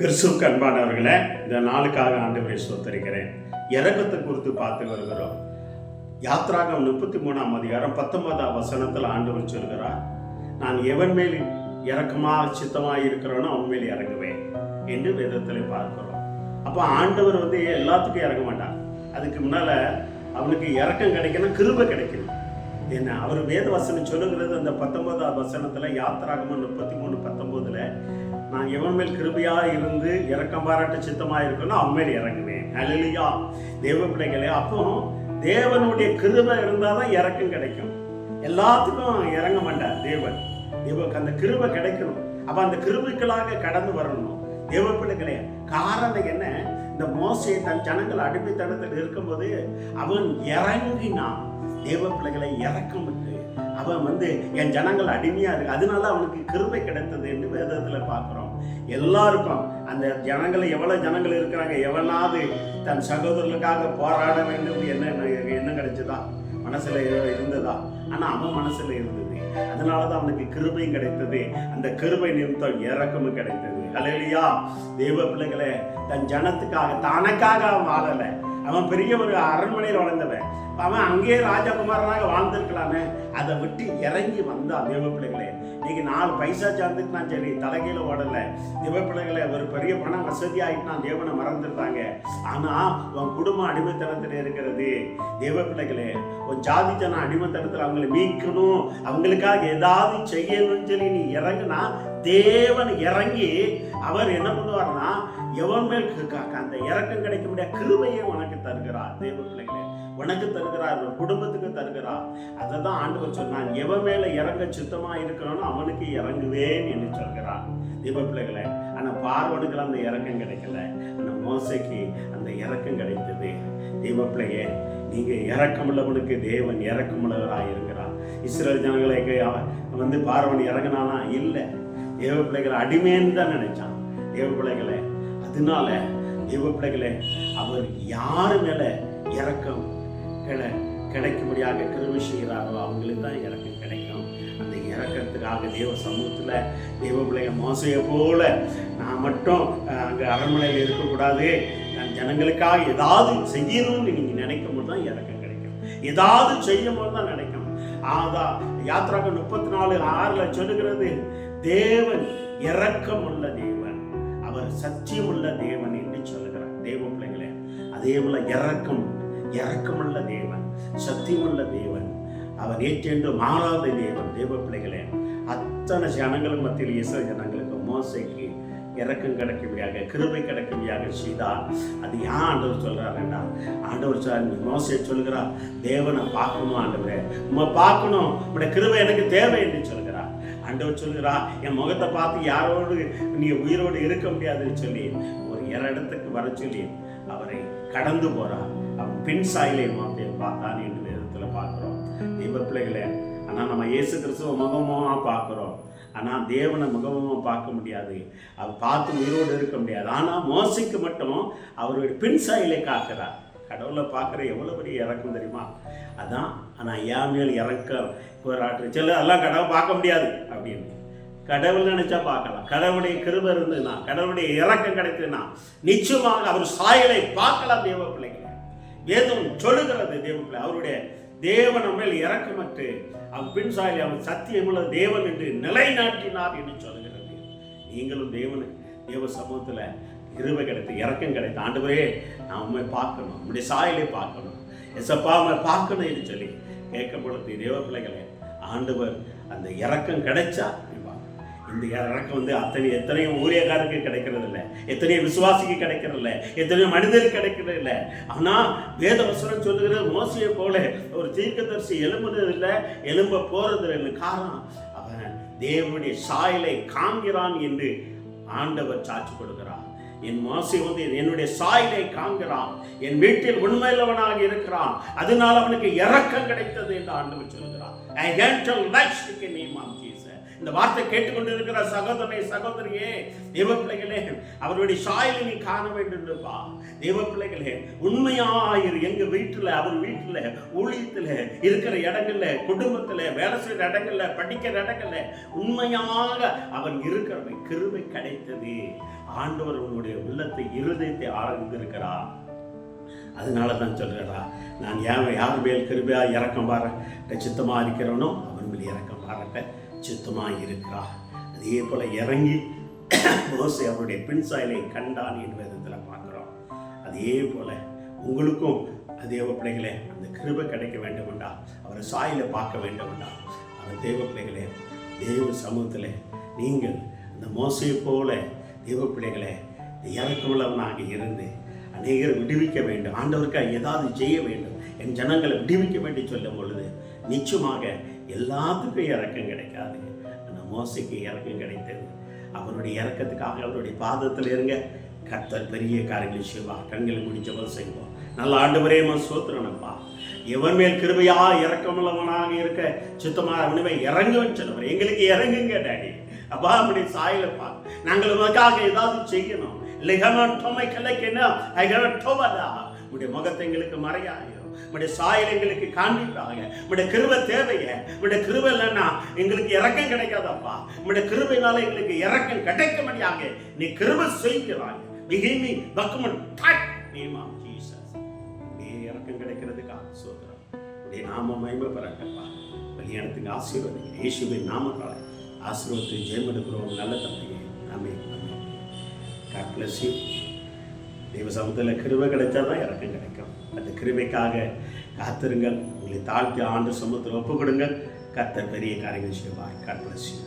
கிறிஸ்துவுக்கு அன்பானவர்களே, இந்த நாளுக்காக ஆண்டவரை ஸ்தோத்திரிக்கிறேன். இரக்கத்தை குறித்து பார்த்து வருகிறோம். யாத்ராகம் 33ஆம் அதிகாரம் 19ஆம் வசனத்தில் ஆண்டவர் சொல்கிறார், நான் எவன் மேல் இரக்கமாக சித்தமாக இருக்கிறோனோ அவன் மேல் இறங்குவேன் என்று வேதத்தில் பார்க்கிறோம். அப்போ ஆண்டவர் எல்லாத்துக்கும் இறங்க மாட்டார். அதுக்கு முன்னால அவனுக்கு இரக்கம் கிடைக்கணும், கிருபை கிடைக்கணும். என்ன அவர் வேத வசனம் சொல்லுகிறது அந்த 19ஆம் வசனத்துல, யாத்ராகமம் 33:19, நான் எவன் மேல் கிருபையா இருந்து இரக்கம் பாராட்ட சித்தமா இருக்கணும் அவன் மேல் இறங்குவேன். ஹல்லேலூயா. தேவ பிள்ளைகளே, அப்போ தேவனுடைய கிருபை இருந்தாதான் இரக்கம் கிடைக்கும். எல்லாத்துக்கும் இறங்க மாட்டார் தேவன். தேவனுக்கு அந்த கிருபை கிடைக்கணும். அப்ப அந்த கிருபைகளாக கடந்து வரணும். தேவ பிள்ளைகளே, காரணம் என்ன? இந்த மோசே தன் ஜனங்கள் அடிமைத்தனத்தில் இருக்கும்போது அவன் இறங்கினான். தேவ பிள்ளைகளை இறக்கம் விட்டு அவன் என் ஜனங்கள் அடிமையா இருக்கு, அதனால அவனுக்கு கிருபை கிடைத்தது என்று வேதத்துல பார்க்கிறோம். எல்லாருக்கும் அந்த ஜனங்கள், எவ்வளவு ஜனங்கள் இருக்கிறாங்க, எவனாவது தன் சகோதரர்களுக்காக போராட வேண்டும் என்ன கிடைச்சதா? மனசுல இருந்ததா? ஆனா அவன் மனசுல இருந்தது. அதனாலதான் அவனுக்கு கிருபையும் கிடைத்தது. அந்த கிருபை நிமித்தம் இரக்கமும் கிடைத்தது. ஹல்லேலூயா. தேவ பிள்ளைகளே, தன் ஜனத்துக்காக தனக்காக அவன் வாழல. அவன் பெரிய ஒரு அரண்மனையில் வளர்ந்தவன். அவன் அங்கேயே ராஜகுமாரனாக வாழ்ந்திருக்கலாமே. அதை விட்டு இறங்கி வந்தான். தேவ பிள்ளைகளே, இன்னைக்கு 4 பைசா சார்ந்துக்குனா சரி, தலைகீழ ஓடல. தேவ பிள்ளைகளை, ஒரு பெரிய பண வசதி ஆயிட்டுனா தேவனை மறந்துருந்தாங்க. ஆனா உன் குடும்பம் அடிமைத்தனத்தில் இருக்கிறது. தேவ பிள்ளைகளே, உன் ஜாதி ஜன அடிமைத்தனத்தில் அவங்களை மீட்கணும், அவங்களுக்காக ஏதாவது செய்யணும்னு சொல்லி நீ இறங்குனா தேவன் இறங்கி அவர் என்ன பண்ணுவார்னா, எவன் மேல் அந்த இறக்கம் கிடைக்க முடியாத கிருபையை உனக்கு தருகிறார். தேவ பிள்ளைகளே, உனக்கு தருகிறார், ஒரு குடும்பத்துக்கு தருகிறார். அதை தான் ஆண்டவர் சொன்னான், எவன் மேல இறங்க சித்தமா இருக்கிறானோ அவனுக்கு இறங்குவேன் என்று சொல்கிறார். தேவ பிள்ளைகளே, ஆனா பார்வனுக்கு அந்த இறக்கம் கிடைக்கல. ஆனா மோசைக்கு அந்த இறக்கம் கிடைத்தது. தேவ பிள்ளையே, நீங்க இறக்கமுள்ளவனுக்கு தேவன் இறக்கமுள்ளவராக இருக்கிறார். இஸ்ரேல் ஜனங்களை பார்வன் இறங்கினானா? இல்லை. தேவ பிள்ளைகளை அடிமைன்னு தான் நினைச்சான். தேவ பிள்ளைகளே, அதனால தேவ பிள்ளைகளே, அவர் யாரு மேல இறக்கம் கிடைக்கும்படியாக கிருபை செய்கிறாரோ அவங்களுக்கு தான் இறக்கம் கிடைக்கும். அந்த இறக்கத்துக்காக தேவ சமூகத்துல தேவ பிள்ளைகள் மோசையை போல நான் மட்டும் அங்க அரண்மனையில் இருக்கக்கூடாது, நான் ஜனங்களுக்காக ஏதாவது செய்யணும்னு நீங்க நினைக்கும் போது தான் இறக்கம் கிடைக்கும். ஏதாவது செய்யும் போது தான் கிடைக்கும். அதான் யாத்ராகம் 34:6 சொல்லுகிறது, தேவன் இரக்கம் உள்ள தேவன், அவர் சத்தியம் உள்ள தேவன் என்று சொல்லுகிறார். தேவ பிள்ளைகளே, அதே போல இரக்கமுள்ள தேவன், சத்தியமுள்ள தேவன், அவர் ஏற்றென்று மாறாத தேவன். தேவ பிள்ளைகளே, அத்தனை ஜனங்களுக்கு மத்தியில் இஸ்ரவேல் ஜனங்களுக்கு மோசைக்கு இறக்கம் கிடைக்கும்படியாக கிருபை கிடைக்கும்படியாக செய்தார். அது ஏன் ஆண்டவர் சொல்றாருன்னா, ஆண்டவர் மோசையை சொல்கிறார், தேவனை பார்க்கணும் ஆண்டவரே, பார்க்கணும், உங்களுடைய கிருபை எனக்கு தேவை என்று சொல்கிறார். ஆண்டவர் சொல்கிறா, என் முகத்தை பார்த்து யாரோடு நீ உயிரோடு இருக்க முடியாதுன்னு சொல்லி ஒரு இடத்துக்கு வர சொல்லி அவரை கடந்து போறார். அவன் பின் சாயிலை பார்த்தான் என்று விதத்துல பார்க்கிறோம். தெய்வ பிள்ளைகளே, ஆனா நம்ம இயேசு கிறிஸ்துவ முகமுமா பார்க்கிறோம். ஆனா தேவனை முகமுமா பார்க்க முடியாது, அவர் பார்த்து உயிரோடு இருக்க முடியாது. ஆனா மோசைக்கு மட்டும் அவருடைய பின் சாயிலை காக்கிறார். கடவுளை பார்க்குற எவ்வளோ பெரிய இறக்கம் தெரியுமா? அதான். ஆனால் என் மேல் இறக்க போராட்டு சொல்ல அதெல்லாம் கடவுள் பார்க்க முடியாது அப்படின்னு. கடவுள் நினைச்சா பார்க்கலாம். கடவுளுடைய கிருபை இருந்ததுன்னா, கடவுளுடைய இறக்கம் கிடைத்ததுன்னா நிச்சயமாக அவர் சாயலை பார்க்கலாம். தேவ பிள்ளைகளை, வேதம் சொல்லுகிறது. தேவ பிள்ளை, அவருடைய தேவன் மேல் இறக்கமற்று அவர் பின் சாயலை அவர் சத்தியமுள்ள தேவன் என்று நிலைநாட்டினார் என்று சொல்லுகிறது. நீங்களும் தேவ சமூகத்தில் கிருபை கிடைத்து இறக்கம் கிடைத்து, ஆண்டவரே நான் உண்மை பார்க்கணும், உங்களுடைய சாயலை பார்க்கணும், எசப்பா உண்மை பார்க்கணும் என்று சொல்லி கேட்கும் பொழுது தேவ பிள்ளைகளே, ஆண்டவர் அந்த இறக்கம் கிடைச்சா இந்த இறக்கம் எத்தனையோ ஊழியக்காரருக்கு கிடைக்கிறது இல்லை, எத்தனையோ விசுவாசிக்கு கிடைக்கிறது இல்லை, எத்தனையோ மனிதருக்கு கிடைக்கிறது இல்லை. ஆனா வேத வசனம் சொல்லுகிறது, மோசையை போல ஒரு தீர்க்கதரிசி எழும்புறது இல்லை, எழும்ப போறது இல்லை. காரணம், அவன் தேவனுடைய சாயலை காண்கிறான் என்று ஆண்டவர் சாட்சி கொடுக்கிறார். என் மோசை என்னுடைய சாயலை காண்கிறான், என் வீட்டில் உண்மையில்லவனாக இருக்கிறான், அதனால் அவனுக்கு இரக்கம் கிடைத்தது என்று ஆண்டவர் சொல்கிறார். I enter life in the name of Jesus. இந்த வார்த்தை கேட்டுக்கொண்டு இருக்கிற சகோதரனை சகோதரியே, தேவ பிள்ளைகளே, அவருடைய சாயலை நீ காண வேண்டும். தேவ பிள்ளைகளே, உண்மையாயிரு. எங்க வீட்டுல, அவர் வீட்டுல, ஊழியத்துல இருக்கிற இடங்கள்ல, குடும்பத்துல, வேலை செய்யற இடங்கள்ல, படிக்கிற இடங்கள்ல உண்மையாக அவன் இருக்கிறவை கிருபை கிடைத்தது. ஆண்டவர் உன்னுடைய உள்ளத்தை, இருதயத்தை ஆழ்ந்திருக்கிறார். அதனால தான் சொல்கிறா, நான் யார் மேல் கிருபையா இறக்கம் பாருட்ட சித்தமா இருக்கிறவனோ அவன் மேல் இறக்கம் பாருட்ட சித்தமா இருக்கிறா. அதே போல இறங்கி மோசே அவருடைய பின் சாயலை கண்டான் என்பதில் பார்க்கிறோம். அதே போல உங்களுக்கும் தேவ பிள்ளைகளே அந்த கிருபை கிடைக்க வேண்டுமெண்டா, அவரை சாயலை பார்க்க வேண்டுமெண்டா, அவர் தேவ பிள்ளைகளே, தேவ சமூகத்தில் நீங்கள் அந்த மோசையை போல தேவ பிள்ளைகளே இறக்கமுள்ளவனாக இருந்து அநேகரை விடுவிக்க வேண்டும். ஆண்டவருக்கு ஏதாவது செய்ய வேண்டும், என் ஜனங்களை விடுவிக்க வேண்டி சொல்லும் பொழுது நிச்சயமாக எல்லாத்துக்கும் இறக்கம் கிடைக்காது. ஆனால் மோசைக்கு இறக்கம் கிடைத்தது. அவருடைய இறக்கத்துக்காக அவருடைய பாதத்தில் இருங்க. கர்த்தர் பெரிய காரியங்களை செய்வார். கண்களை முடிஞ்சவள் செய்வோம். நல்ல ஆண்டவரே சோத்திரனப்பா, எவன் மேல் கிருபையா இறக்கமுள்ளவனாக இருக்க சித்தமா அவனுமே இறங்குவன் சொன்னவர். எங்களுக்கு இறங்குங்க டாடி. அப்பா அப்படி சாயலப்பா, நாங்கள் உனக்காக ஏதாவது செய்யணும். உடைய முகத்தை எங்களுக்கு மறையாயும், உடைய சாயல் எங்களுக்கு காண்பிப்பாக. உடைய கிருபை தேவைய, உடைய கிருபை இல்லைன்னா எங்களுக்கு இறக்கம் கிடைக்காதப்பா. உடைய கிருபையினால எங்களுக்கு இறக்கம் கிடைக்கும்படியாக நீ கிருபை செய்கிறாய். இறக்கம் கிடைக்கிறதுக்காக சோதரம் உடைய நாம மகிமை பெறட்டப்பா. கல்யாணத்துக்கு ஆசீர்வாதம் இயேசுவின் நாமத்தால் ஆசீர்வாதத்தை ஜெயமெடுக்கிறோம். நல்ல தந்தையே, ஆமென். God bless you. தெய்வ சமூகத்தில் கிருபை கிடைச்சாதான் இறக்கம் கிடைக்கும். அந்த கிருபைக்காக காத்திருங்கள். உங்களை தாழ்த்தி ஆண்டு சமூகத்தில் ஒப்பு கொடுங்கள். கர்த்தர் பெரிய காரியங்கள் செய்வார். God bless you.